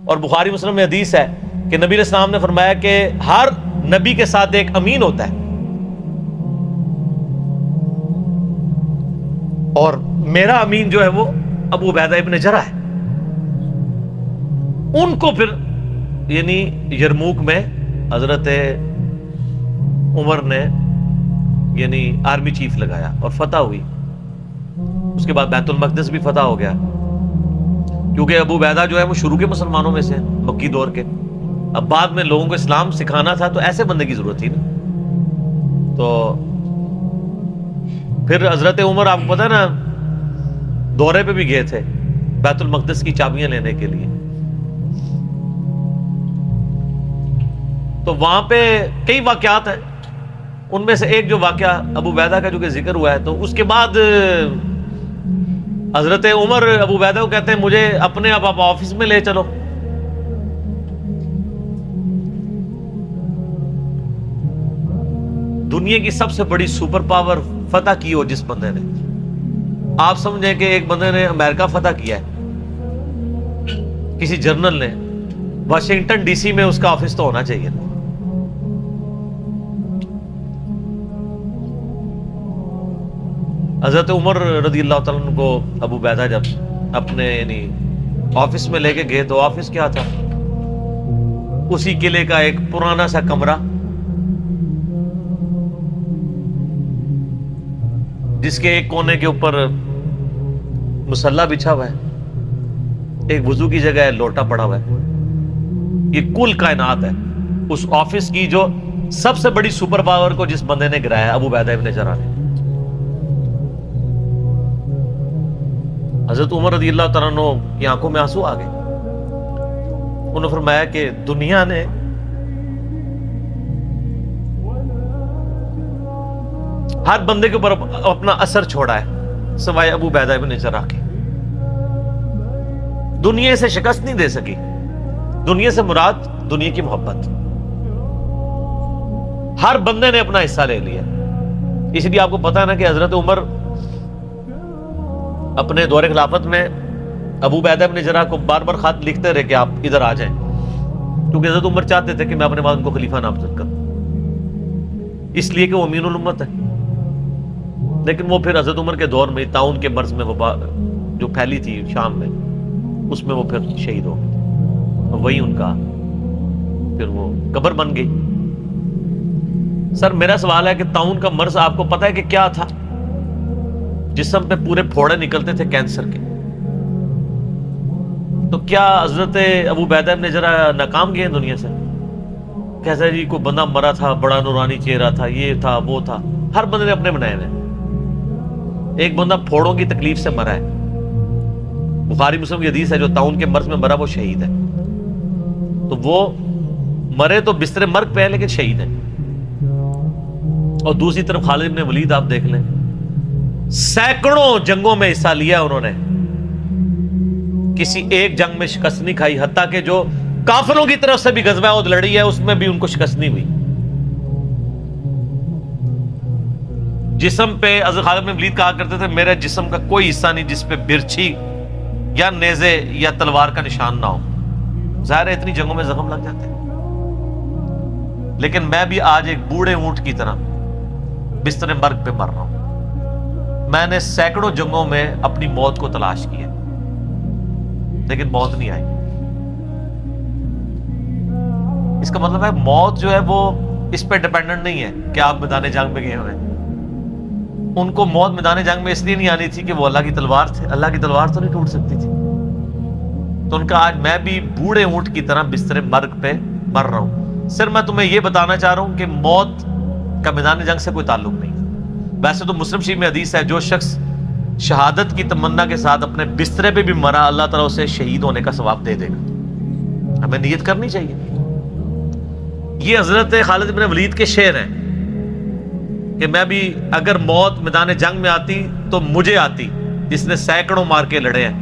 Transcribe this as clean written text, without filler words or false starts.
اور بخاری مسلم میں حدیث ہے کہ نبی علیہ السلام نے فرمایا کہ ہر نبی کے ساتھ ایک امین ہوتا ہے، اور میرا امین جو ہے وہ ابو عبیدہ ابن جرح ہے۔ ان کو پھر یعنی یرموک میں حضرت عمر نے یعنی آرمی چیف لگایا اور فتح ہوئی۔ اس کے بعد بیت المقدس بھی فتح ہو گیا، کیونکہ ابو عبیدہ جو ہے وہ شروع کے مسلمانوں میں سے ہیں، مکی دور کے۔ اب بعد میں لوگوں کو اسلام سکھانا تھا تو ایسے بندے کی ضرورت تھی نا۔ تو پھر حضرت عمر آپ کو پتا ہے نا دورے پہ بھی گئے تھے بیت المقدس کی چابیاں لینے کے لیے، تو وہاں پہ کئی واقعات ہیں، ان میں سے ایک جو واقعہ ابو عبیدہ کا جو کہ ذکر ہوا ہے، تو اس کے بعد حضرت عمر ابو عبیدہ کو کہتے ہیں مجھے اپنے آپ آفس میں لے چلو۔ دنیا کی سب سے بڑی سپر پاور فتح کی ہو جس بندے نے، آپ سمجھیں کہ ایک بندے نے امریکہ فتح کیا ہے، کسی جنرل نے، واشنگٹن ڈی سی میں اس کا آفس تو ہونا چاہیے۔ حضرت عمر رضی اللہ تعالیٰ عنہ کو ابو عبیدہ جب اپنے یعنی آفس میں لے کے گئے تو آفس کیا تھا؟ اسی قلعے کا ایک پرانا سا کمرہ جس کے ایک کونے کے اوپر مصلی بچھا ہوا ہے، ایک وضو کی جگہ ہے، لوٹا پڑا ہوا ہے۔ یہ کل کائنات ہے اس آفس کی جو سب سے بڑی سپر پاور کو جس بندے نے گرایا، ابو عبیدہ ابن جرح نے۔ حضرت عمر رضی اللہ تعالیٰ عنہ کی آنکھوں میں آنسو آ گئے۔ انہوں نے فرمایا کہ دنیا نے ہر بندے کے اوپر اپنا اثر چھوڑا ہے سوائے ابو عبیدہ ابن جرح کے۔ دنیا سے شکست نہیں دے سکی۔ دنیا سے مراد دنیا کی محبت، ہر بندے نے اپنا حصہ لے لیا۔ اس لیے آپ کو پتا ہے نا کہ حضرت عمر اپنے دور خلافت میں ابو عبیدہ ابن جرح کو بار بار خط لکھتے رہے کہ آپ ادھر آ جائیں، کیونکہ حضرت عمر چاہتے تھے کہ میں اپنے بعد ان کو خلیفہ نامزد کروں، اس لیے کہ وہ امین الامت ہے۔ لیکن وہ پھر حضرت عمر کے دور میں طاعون کے مرض میں وبا جو پھیلی تھی شام میں، اس میں وہ پھر شہید ہو گئے، اور وہی ان کا پھر وہ قبر بن گئی۔ سر میرا سوال ہے کہ طاعون کا مرض آپ کو پتا ہے کہ کیا تھا؟ جسم پہ پورے پھوڑے نکلتے تھے کینسر کے۔ تو کیا حضرت ابو عبیدہ ابن جرح ناکام گئے دنیا سے؟ کیسا جی کوئی بندہ مرا تھا، بڑا نورانی چہرہ تھا، یہ تھا وہ تھا، ہر بندے نے اپنے بنائے ہوئے۔ ایک بندہ پھوڑوں کی تکلیف سے مرا ہے، بخاری مسلم کی حدیث ہے، جو طاعون کے مرض میں مرا وہ شہید ہے۔ تو وہ مرے تو بستر مرگ پہ ہے لیکن شہید ہے۔ اور دوسری طرف خالد بن ولید آپ دیکھ لیں، سینکڑوں جنگوں میں حصہ لیا انہوں نے، کسی ایک جنگ میں شکست نہیں کھائی، حتیٰ کہ جو کافروں کی طرف سے بھی غزوہ احد لڑی ہے اس میں بھی ان کو شکست نہیں ہوئی۔ جسم پہ حضرت خالد بن ولید کہا کرتے تھے میرے جسم کا کوئی حصہ نہیں جس پہ برچھی یا نیزے یا تلوار کا نشان نہ ہو۔ ظاہر ہے اتنی جنگوں میں زخم لگ جاتے ہیں، لیکن میں بھی آج ایک بوڑھے اونٹ کی طرح بستر مرگ پہ مر رہا ہوں۔ میں نے سینکڑوں جنگوں میں اپنی موت کو تلاش کیا لیکن موت نہیں آئی۔ اس کا مطلب ہے موت جو ہے وہ اس پہ ڈیپینڈنٹ نہیں ہے کہ آپ میدان جنگ میں گئے ہوئے۔ ان کو موت میدان جنگ میں اس لیے نہیں آنی تھی کہ وہ اللہ کی تلوار تھے، اللہ کی تلوار تو نہیں ٹوٹ سکتی تھی۔ تو ان کا آج میں بھی بوڑھے اونٹ کی طرح بستر مرگ پہ مر رہا ہوں۔ صرف میں تمہیں یہ بتانا چاہ رہا ہوں کہ موت کا میدان جنگ سے کوئی تعلق نہیں۔ ویسے تو مسلم شریف میں حدیث ہے جو شخص شہادت کی تمنا کے ساتھ اپنے بسترے پہ بھی مرا اللہ تعالیٰ اسے شہید ہونے کا ثواب دے دے گا۔ ہمیں نیت کرنی چاہیے۔ یہ حضرت خالد بن ولید کے شعر ہیں کہ میں بھی اگر موت میدان جنگ میں آتی تو مجھے آتی جس نے سینکڑوں مار کے لڑے ہیں۔